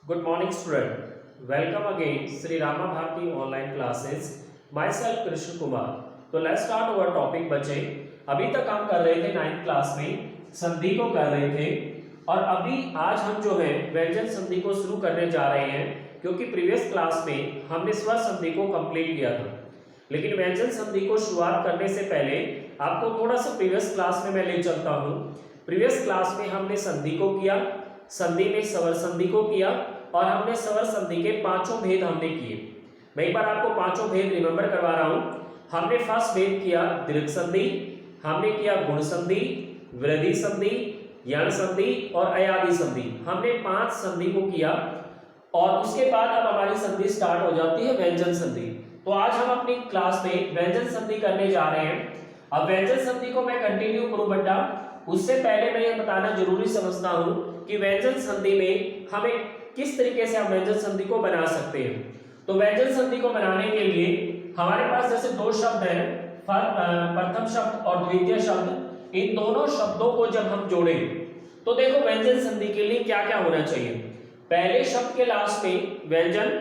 Good morning, student. Welcome again, Sri Rama Bharati online classes. Myself Krishna Kumar. तो let's start our topic बच्चे. अभी तक हम कर रहे थे 9th क्लास में संधि को कर रहे थे और अभी आज हम जो है व्यंजन संधि को शुरू करने जा रहे हैं क्योंकि प्रीवियस क्लास में हमने स्वर संधि को कंप्लीट किया था। लेकिन व्यंजन संधि को शुरुआत करने से पहले आपको थोड़ा सा प्रीवियस क्लास में मैं ले चलता हूँ। प्रीवियस क्लास में हमने संधि को किया, संधि में स्वर संधि को किया और हमने स्वर संधि के पांचों भेद हमने किए। मैं एक बार आपको पांचों भेद रिमेंबर करवा रहा हूं। हमने फर्स्ट भेद किया दीर्घ संधि, हमने किया गुण संधि, वृद्धि संधि, यण संधि और अयादि संधि। हमने 5 संधि को किया और उसके बाद अब हमारी संधि स्टार्ट हो जाती है व्यंजन संधि। तो आज हम अपनी क्लास में व्यंजन संधि करने जा रहे हैं। अब व्यंजन संधि को मैं कंटिन्यू करूं बेटा, उससे पहले मैं ये बताना जरूरी समझता हूं कि व्यंजन संधि में हमें किस तरीके से हम व्यंजन संधि को बना सकते हैं। तो व्यंजन संधि को बनाने के लिए हमारे पास जैसे 2 शब्द हैं, प्रथम शब्द और द्वितीय शब्द। इन दोनों शब्दों को जब हम जोड़ें तो देखो व्यंजन संधि के लिए क्या क्या होना चाहिए। पहले शब्द के लास्ट में व्यंजन,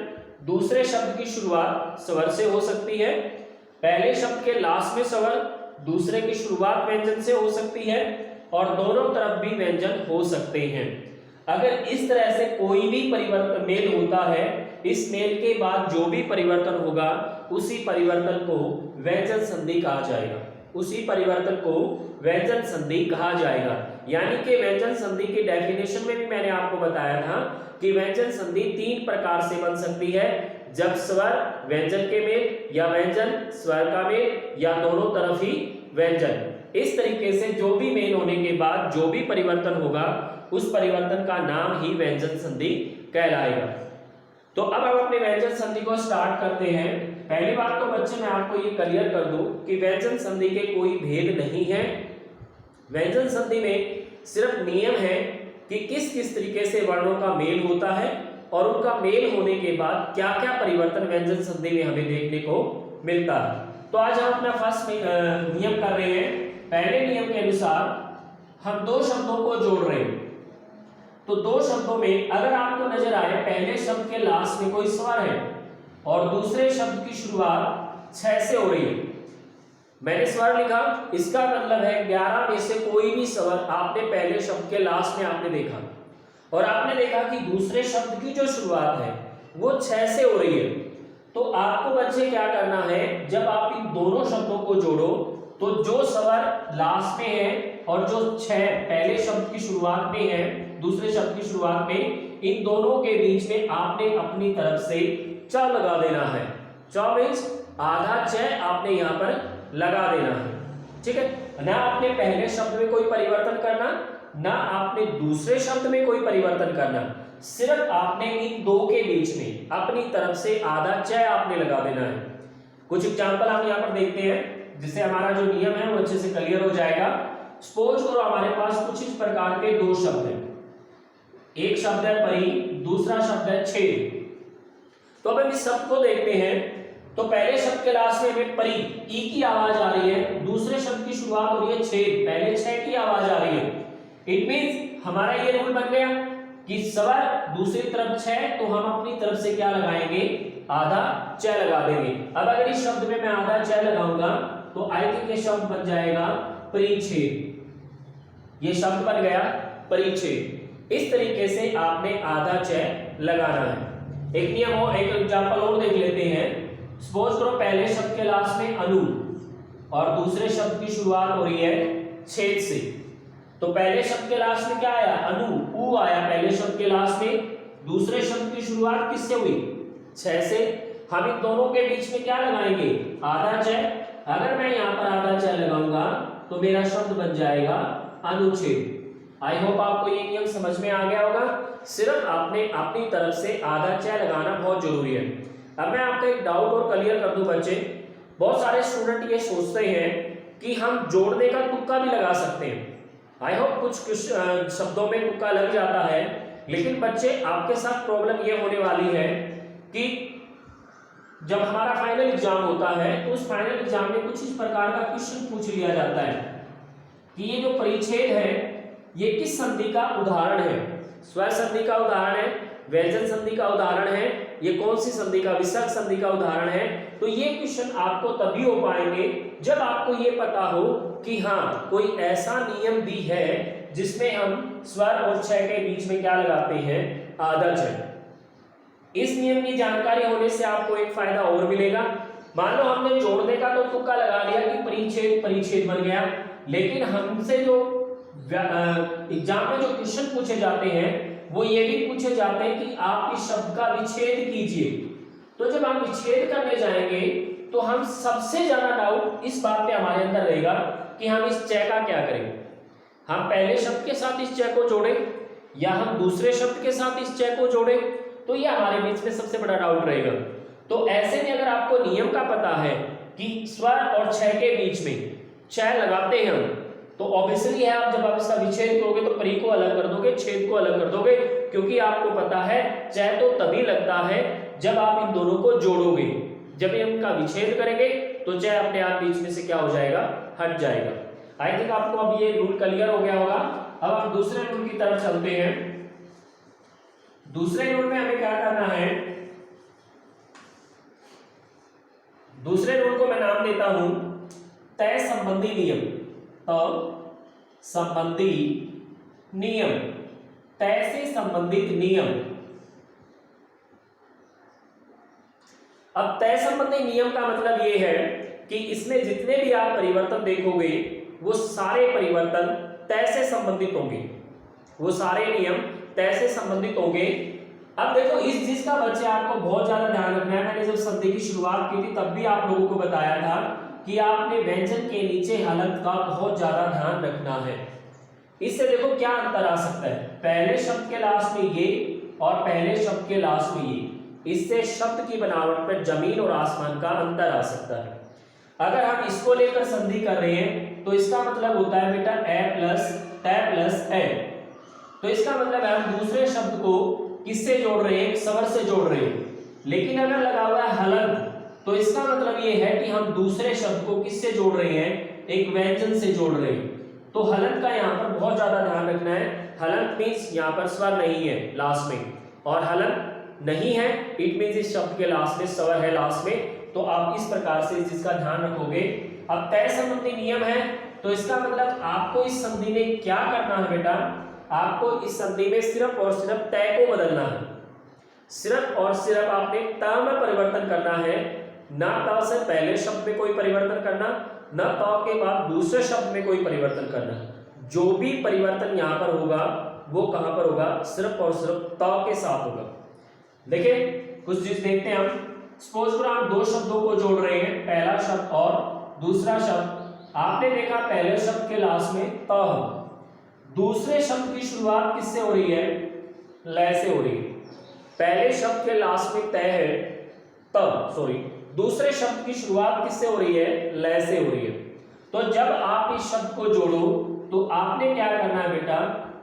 दूसरे शब्द की शुरुआत स्वर से हो सकती है, पहले शब्द के लास्ट में स्वर, दूसरे की शुरुआत व्यंजन से हो सकती है और दोनों तरफ भी व्यंजन हो सकते हैं। अगर इस तरह से कोई भी परिवर्तन मेल होता है, इस मेल के बाद जो भी परिवर्तन होगा उसी परिवर्तन को व्यंजन संधि कहा जाएगा, उसी परिवर्तन को व्यंजन संधि कहा जाएगा। यानी कि व्यंजन संधि की डेफिनेशन में भी मैंने आपको बताया था कि व्यंजन संधि 3 प्रकार से बन सकती है, जब स्वर व्यंजन के मेल या व्यंजन स्वर का मेल या दोनों तरफ ही व्यंजन। इस तरीके से जो भी मेल होने के बाद जो भी परिवर्तन होगा उस परिवर्तन का नाम ही व्यंजन संधि कहलाएगा। तो अब हम अपने व्यंजन संधि को स्टार्ट करते हैं। पहली बात तो बच्चे मैं आपको ये क्लियर कर दूं कि व्यंजन संधि के कोई भेद नहीं है। व्यंजन संधि में सिर्फ नियम है कि किस किस तरीके से वर्णों का मेल होता है और उनका मेल होने के बाद क्या क्या परिवर्तन व्यंजन संधि में हमें देखने को मिलता है। तो आज हम अपना फर्स्ट नियम कर रहे हैं। पहले नियम के अनुसार हम 2 शब्दों को जोड़ रहे हैं। तो 2 शब्दों में अगर आपको नजर आए पहले शब्द के लास्ट में कोई स्वर है और दूसरे शब्द की शुरुआत 6 से हो रही है, मैंने स्वर लिखा, इसका मतलब है 11 में से कोई भी स्वर आपने पहले शब्द के लास्ट में आपने देखा और आपने देखा कि दूसरे शब्द की जो शुरुआत है वो 6 से हो रही है। तो आपको बच्चे क्या करना है, जब आप इन दोनों शब्दों को जोड़ो तो जो स्वर लास्ट में है और जो 6 पहले शब्द की शुरुआत में है, दूसरे शब्द की शुरुआत में, इन दोनों के बीच में आपने अपनी तरफ से च लगा देना है। च मींस आधा च आपने यहाँ पर लगा देना है। ठीक है, ना आपने पहले शब्द में कोई परिवर्तन करना, ना आपने दूसरे शब्द में कोई परिवर्तन करना, सिर्फ आपने इन 2 के बीच में अपनी तरफ से आधा च आपने लगा देना है। कुछ एग्जाम्पल हम यहाँ पर देखते हैं जिससे हमारा जो नियम है वो अच्छे से क्लियर हो जाएगा। सपोज करो हमारे पास कुछ इस प्रकार के 2 शब्द हैं, एक शब्द है परी, दूसरा शब्द है छेद। तो अब हम इस शब्द को देखते हैं तो पहले शब्द के लास्ट में हमें परी ई की आवाज आ रही है, दूसरे शब्द की शुरुआत हो रही है छेद, पहले छ की आवाज आ रही है। इट मींस हमारा ये रूल बन गया कि स्वर दूसरी तरफ छ तो हम अपनी तरफ से क्या लगाएंगे, आधा च लगा देंगे। अब अगर इस शब्द में मैं आधा च लगाऊंगा तो आई थिंक ये शब्द बन जाएगा परिच्छेद। ये शब्द बन गया परिच्छेद। इस तरीके से आपने आधा च लगाना है। एक नियम हो, एक एग्जांपल और देख लेते हैं। सपोज करो पहले शब्द के लास्ट में अनु और दूसरे शब्द की शुरुआत हो रही है छेद से। तो पहले शब्द के लास्ट में क्या आया, अनु, ऊ आया पहले शब्द के लास्ट में, दूसरे शब्द की शुरुआत किससे हुई, 6 से। हम इन दोनों के बीच में क्या लगाएंगे, आधा च। अगर मैं यहाँ पर आधा च लगाऊंगा तो मेरा शब्द बन जाएगा अनुच्छेद। आई होप आपको ये नियम समझ में आ गया होगा। सिर्फ आपने अपनी तरफ से आधा च लगाना बहुत जरूरी है। अब मैं आपका एक डाउट और क्लियर कर दूं बच्चे, बहुत सारे स्टूडेंट ये सोचते हैं कि हम जोड़ने का तुक्का भी लगा सकते हैं। आई होप कुछ शब्दों में तुक्का लग जाता है, लेकिन बच्चे आपके साथ प्रॉब्लम ये होने वाली है कि जब हमारा फाइनल एग्जाम होता है तो उस फाइनल एग्जाम में कुछ इस प्रकार का क्वेश्चन पूछ लिया जाता है कि ये जो परिच्छेद है ये किस संधि का उदाहरण है। स्वर संधि का उदाहरण है, व्यंजन संधि का उदाहरण है, ये कौन सी संधि का, विसर्ग संधि का उदाहरण है। तो ये क्वेश्चन आपको तभी हो पाएंगे जब आपको ये पता हो कि हाँ कोई ऐसा नियम भी है जिसमें हम स्वर और छय के बीच में क्या लगाते हैं, आधा छय। इस नियम की जानकारी होने से आपको एक फायदा और मिलेगा। मान लो हमने जोड़ने का तो तुक्का लगा लिया कि परिच्छेद परिच्छेद बन गया, लेकिन हमसे जो एग्जाम में जो क्वेश्चन पूछे जाते हैं वो ये भी पूछे जाते हैं कि आप इस शब्द का विच्छेद कीजिए। तो जब हम विच्छेद करने जाएंगे तो हम सबसे ज्यादा डाउट इस बात पे हमारे अंदर रहेगा कि हम इस चय का क्या करें। हम पहले शब्द के साथ इस चय को जोड़ें या हम दूसरे शब्द के साथ इस चय को जोड़ें, तो ये हमारे बीच में सबसे बड़ा डाउट रहेगा। तो ऐसे में अगर आपको नियम का पता है कि स्वर और छय के बीच में चय लगाते हैं हम, तो ऑब्वियसली है आप जब आप इसका विच्छेद करोगे तो परी को अलग कर दोगे, छेद को अलग कर दोगे, क्योंकि आपको पता है चय तो तभी लगता है जब आप इन दोनों को जोड़ोगे। जब इनका विच्छेद करेंगे तो चय अपने आप बीच में से क्या हो जाएगा, हट जाएगा। आई थिंक आपको अब ये रूल क्लियर हो गया होगा। अब हम दूसरे रूल की तरफ चलते हैं। दूसरे रूल में हमें क्या करना है, दूसरे रूल को मैं नाम देता हूं तय संबंधी नियम। संबंधी नियम, तय से संबंधित नियम। अब तय संबंधी नियम का मतलब यह है कि इसमें जितने भी आप परिवर्तन देखोगे वो सारे परिवर्तन तय से संबंधित होंगे, वो सारे नियम तय से संबंधित होंगे। अब देखो इस चीज का बच्चे आपको बहुत ज्यादा ध्यान रखना है। मैंने जब संधि की शुरुआत की थी तब भी आप लोगों को बताया था कि आपने व्यंजन के नीचे हलंत का बहुत ज्यादा ध्यान रखना है। इससे देखो क्या अंतर आ सकता है, पहले शब्द के लास्ट में ये और पहले शब्द के लास्ट में ये, इससे शब्द की बनावट पर जमीन और आसमान का अंतर आ सकता है। अगर हम इसको लेकर संधि कर रहे हैं तो इसका मतलब होता है बेटा ए प्लस तय प्लस ए। तो इसका मतलब है हम दूसरे शब्द को किससे जोड़ रहे हैं, स्वर से जोड़ रहे हैं। लेकिन अगर लगा हुआ है हलंत तो इसका मतलब ये है कि हम दूसरे शब्द को किससे जोड़ रहे हैं, एक व्यंजन से जोड़ रहे हैं। तो हलंत का यहाँ पर बहुत ज्यादा ध्यान रखना है। हलंत मींस यहाँ पर स्वर नहीं है लास्ट में, और हलंत नहीं है इट मींस इस शब्द के लास्ट में स्वर है लास्ट में। तो आप इस प्रकार से इस चीज का ध्यान रखोगे। अब तय संबंधी नियम है तो इसका मतलब आपको इस संधि में क्या करना है बेटा, आपको इस संधि में सिर्फ और सिर्फ तय को बदलना है। सिर्फ और सिर्फ आपने त में परिवर्तन करना है, ना त से पहले शब्द में कोई परिवर्तन करना, न त के बाद दूसरे शब्द में कोई परिवर्तन करना। जो भी परिवर्तन यहाँ पर होगा वो कहां पर होगा, सिर्फ और सिर्फ त के साथ होगा। देखिए कुछ चीज देखते हैं हम। सपोज करो हम दो शब्दों को जोड़ रहे हैं, पहला शब्द और दूसरा शब्द। आपने देखा पहले शब्द के लास्ट में त, दूसरे शब्द की शुरुआत किससे हो रही है, लय से हो रही है। पहले शब्द के लास्ट में तय है दूसरे शब्द की शुरुआत किससे हो रही है, लय से हो रही है। तो जब आप इस शब्द को जोड़ो तो आपने क्या करना है बेटा,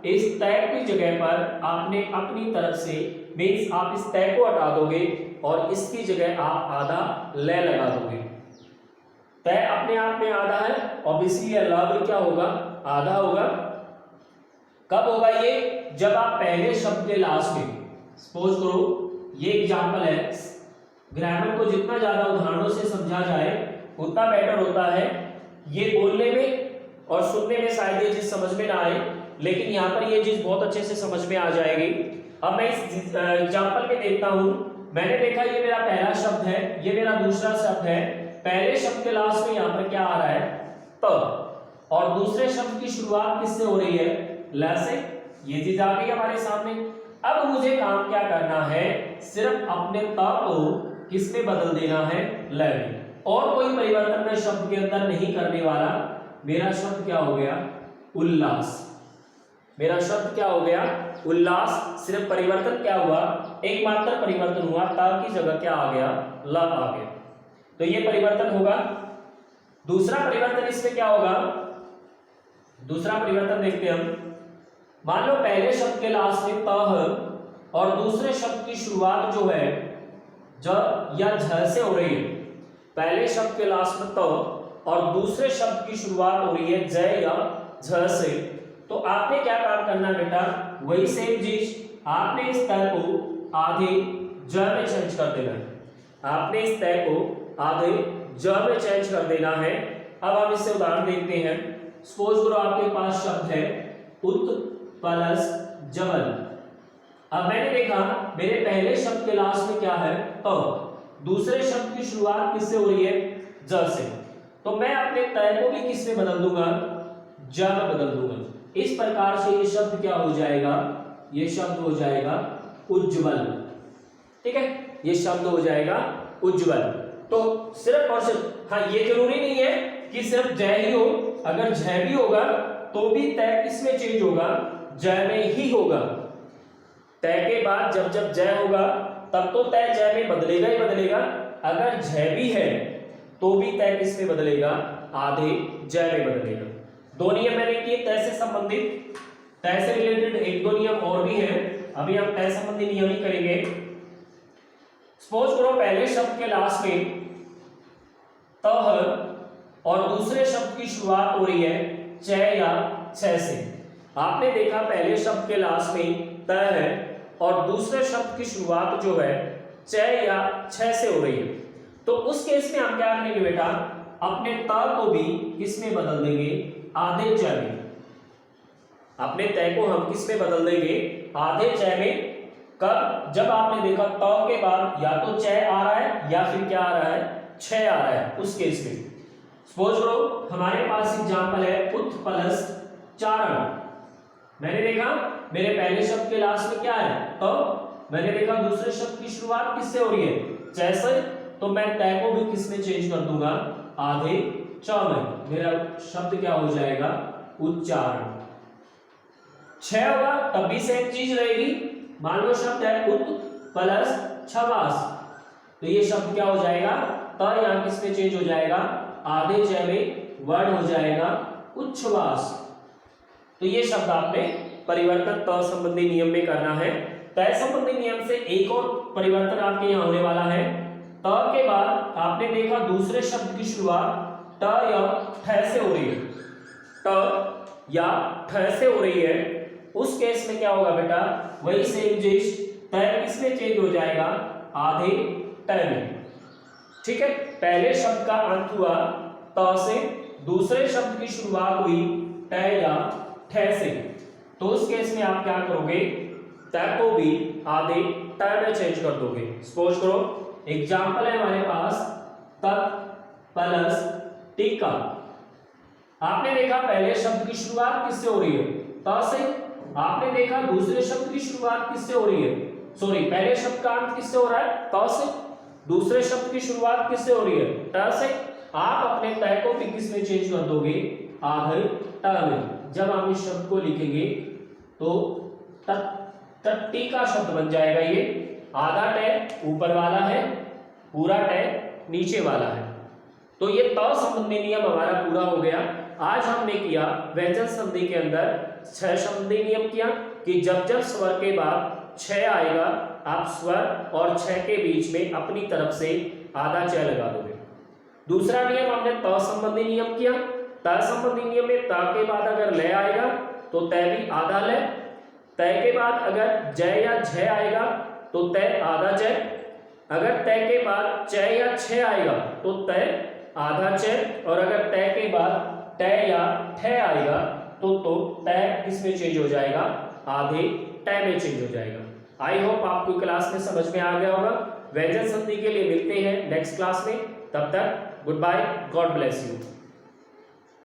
इस तय की जगह पर आपने अपनी तरफ से मींस आप इस तय को हटा दोगे और इसकी जगह आप आधा लय लगा दोगे। तय अपने आप में आधा है, ऑब्वियसली लय क्या होगा, आधा होगा। कब होगा ये, जब आप पहले शब्द के लास्ट में, सपोज करो ये एग्जांपल है, ग्रामर को जितना ज्यादा उदाहरणों से समझा जाए उतना बेटर होता है। ये बोलने में और सुनने में शायद ये चीज समझ में ना आए, लेकिन यहाँ पर ये चीज बहुत अच्छे से समझ में आ जाएगी। अब मैं इस एग्जांपल में देखता हूं, मैंने देखा ये मेरा पहला शब्द है, ये मेरा दूसरा शब्द है। पहले शब्द के लास्ट में यहाँ पर क्या आ रहा है, त, और दूसरे शब्द की शुरुआत किससे हो रही है, ल से। ये चीज आ गई हमारे सामने। अब मुझे काम क्या करना है, सिर्फ अपने त को किस में बदल देना है, ल में, और कोई परिवर्तन मैं शब्द के अंदर नहीं करने वाला। मेरा शब्द क्या हो गया, उल्लास। मेरा शब्द क्या हो गया, उल्लास। सिर्फ परिवर्तन क्या हुआ, एकमात्र परिवर्तन हुआ, ता की जगह क्या आ गया, ल आ गया। तो ये परिवर्तन होगा। दूसरा परिवर्तन इसमें क्या होगा, दूसरा परिवर्तन देखते हैं हम। मान लो पहले शब्द के लास्ट में त है और दूसरे शब्द की शुरुआत जो है ज या झ से हो रही है। पहले शब्द के लास्ट में त और दूसरे शब्द की शुरुआत हो रही है ज या झ से। तो आपने क्या काम करना है बेटा, वही सेम चीज आपने इस तय को आधे ज में चेंज कर देना है। आपने इस तय को आधे ज में चेंज कर देना है। अब हम इससे उदाहरण देखते हैं। सपोज करो आपके पास शब्द है उत प्लस जबल। अब मैंने देखा मेरे पहले शब्द के लास्ट में क्या है तो, दूसरे शब्द की शुरुआत किससे हो रही है ज से, तो मैं अपने तय को भी किस में बदल दूंगा ज में बदल दूंगा। इस प्रकार से ये शब्द क्या हो जाएगा, ये शब्द हो जाएगा उज्ज्वल। ठीक है, ये शब्द हो जाएगा उज्ज्वल। तो सिर्फ और सिर्फ, हाँ ये जरूरी नहीं है कि सिर्फ जय ही हो, अगर जय भी होगा तो भी तय किसमें चेंज होगा जय में ही होगा। तय के बाद जब जब जय होगा तब तो तय जय में बदलेगा ही बदलेगा, अगर जय भी है तो भी तय किस में बदलेगा आधे जय में बदलेगा। दो नियम मैंने किए तय से संबंधित, तय से रिलेटेड एक दो नियम और भी हैं, अभी हम तय संबंधी नियम ही करेंगे। सपोज करो पहले शब्द के लास्ट में त है और दूसरे शब्द की शुरुआत हो रही है च या छ से। आपने देखा पहले शब्द के लास्ट में त है और दूसरे शब्द की शुरुआत जो है च या छ से हो रही है, तो उस केस में हम क्या करेंगे बेटा, अपने त को भी किस में बदल देंगे आधे च में। अपने तय को हम किस में बदल देंगे आधे च में। कब, जब आपने देखा त के बाद या तो च आ रहा है या फिर क्या आ रहा है छ आ रहा है, उस केस में। सपोज करो हमारे पास एग्जांपल है उत प्लस चारण। मैंने देखा मेरे पहले शब्द के लास्ट में क्या है तो, मैंने देखा दूसरे शब्द की शुरुआत किससे हो रही है च से, तो मैं तय को भी किस में चेंज कर दूंगा आधे च में। मेरा शब्द क्या हो जाएगा उच्चारण। छ होगा तब भी सेम चीज रहेगी। मान लो शब्द है उत प्लस छवास, तो ये शब्द क्या हो जाएगा त यहाँ किस में चेंज हो जाएगा आधे च में, वर्ड हो जाएगा उच्छ्वास। तो ये शब्द आपने परिवर्तन त संबंधी नियम में करना है। तय संबंधी नियम से एक और परिवर्तन आपके यहाँ होने वाला है। त के बाद आपने देखा दूसरे शब्द की शुरुआत ट या ठ से हो रही है, ट या ठ से हो रही है, उस केस में क्या होगा बेटा वही सेम चीज तय किसमें चेंज हो जाएगा आधे ट में। ठीक है, पहले शब्द का अंत हुआ त से, दूसरे शब्द की शुरुआत हुई ट या ठ से, तो उस केस में आप क्या करोगे तय को भी आधे ट में चेंज कर दोगे। सपोज करो एग्जांपल है हमारे पास तक प्लस टीका। आपने देखा पहले शब्द की शुरुआत किससे हो रही है त से, आपने देखा दूसरे शब्द की शुरुआत किससे हो रही है, सॉरी पहले शब्द का अंत किससे हो रहा है त से, दूसरे शब्द की शुरुआत किससे हो रही है ट से। आप अपने तय को भी किस में चेंज कर दोगे आधे ट में। जब हम इस शब्द को लिखेंगे तो तट्टी का शब्द बन जाएगा। ये आधा ट ऊपर वाला है, पूरा ट नीचे वाला है। तो ये त संबंधी नियम हमारा पूरा हो गया। आज हमने किया व्यंजन संधि के अंदर छ संबंधी नियम किया कि जब जब स्वर के बाद छ आएगा आप स्वर और छ के बीच में अपनी तरफ से आधा च लगा दोगे। दूसरा नियम हमने त संबंधी नियम किया। त संबंधी नियम में त के बाद अगर लय आएगा तो तय भी आधा लय, तय के बाद अगर जय या झ आएगा तो तय आधा जय, अगर तय के बाद च या छ आएगा तो तय आधा च, और अगर तय के बाद ट या ठ आएगा तो तय किसमें चेंज हो जाएगा आधे ट में चेंज हो जाएगा। आई होप आपको क्लास में समझ में आ गया होगा। व्यंजन संधि के लिए मिलते हैं नेक्स्ट क्लास में, तब तक good bye, God bless you.